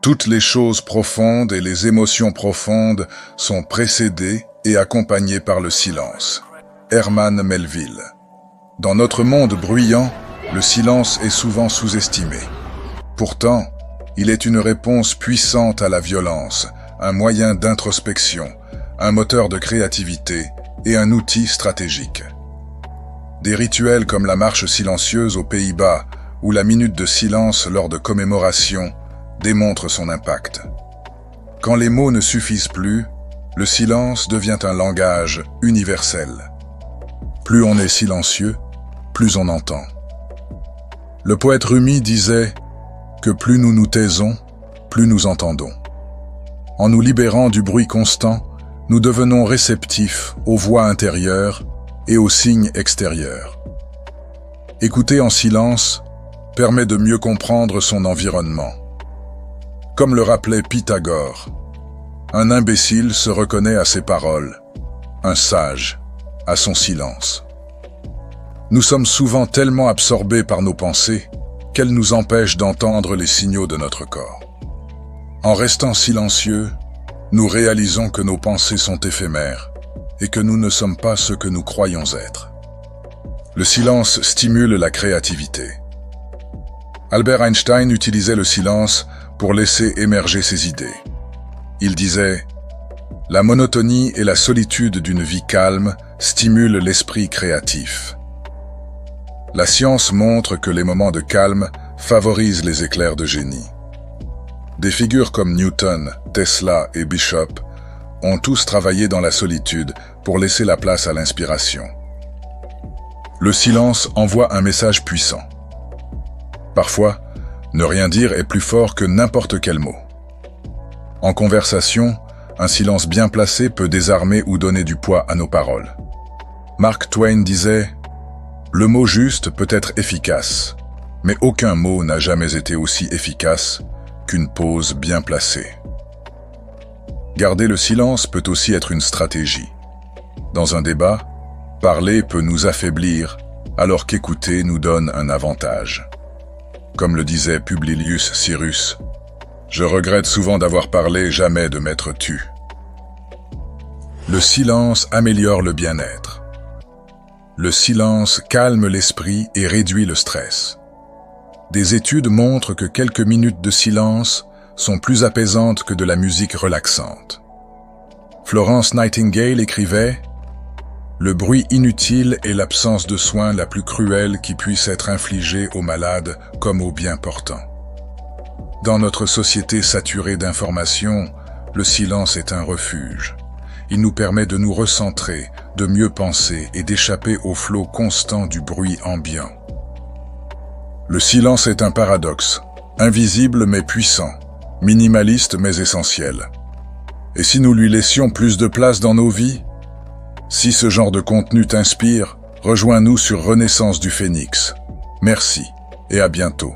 Toutes les choses profondes et les émotions profondes sont précédées et accompagnées par le silence. Herman Melville. Dans notre monde bruyant, le silence est souvent sous-estimé. Pourtant, il est une réponse puissante à la violence, un moyen d'introspection, un moteur de créativité et un outil stratégique. Des rituels comme la marche silencieuse aux Pays-Bas ou la minute de silence lors de commémorations démontrent son impact. Quand les mots ne suffisent plus, le silence devient un langage universel. Plus on est silencieux, plus on entend. Le poète Rumi disait que plus nous nous taisons, plus nous entendons. En nous libérant du bruit constant, nous devenons réceptifs aux voix intérieures et aux signes extérieurs. Écouter en silence permet de mieux comprendre son environnement. Comme le rappelait Pythagore, un imbécile se reconnaît à ses paroles, un sage à son silence. Nous sommes souvent tellement absorbés par nos pensées qu'elles nous empêchent d'entendre les signaux de notre corps. En restant silencieux, nous réalisons que nos pensées sont éphémères et que nous ne sommes pas ce que nous croyons être. Le silence stimule la créativité. Albert Einstein utilisait le silence pour laisser émerger ses idées. Il disait « La monotonie et la solitude d'une vie calme stimulent l'esprit créatif. » La science montre que les moments de calme favorisent les éclairs de génie. Des figures comme Newton, Tesla et Bishop ont tous travaillé dans la solitude pour laisser la place à l'inspiration. Le silence envoie un message puissant. Parfois, ne rien dire est plus fort que n'importe quel mot. En conversation, un silence bien placé peut désarmer ou donner du poids à nos paroles. Mark Twain disait « Le mot juste peut être efficace, mais aucun mot n'a jamais été aussi efficace qu'une pause bien placée. » Garder le silence peut aussi être une stratégie. Dans un débat, parler peut nous affaiblir, alors qu'écouter nous donne un avantage. Comme le disait Publilius Cyrus, « Je regrette souvent d'avoir parlé, jamais de m'être tu. » Le silence améliore le bien-être. Le silence calme l'esprit et réduit le stress. Des études montrent que quelques minutes de silence sont plus apaisantes que de la musique relaxante. Florence Nightingale écrivait « Le bruit inutile est l'absence de soins la plus cruelle qui puisse être infligée aux malades comme aux bien portants. » Dans notre société saturée d'informations, le silence est un refuge. Il nous permet de nous recentrer, de mieux penser et d'échapper au flot constant du bruit ambiant. Le silence est un paradoxe, invisible mais puissant, minimaliste mais essentiel. Et si nous lui laissions plus de place dans nos vies? Si ce genre de contenu t'inspire, rejoins-nous sur Renaissance du Phénix. Merci et à bientôt.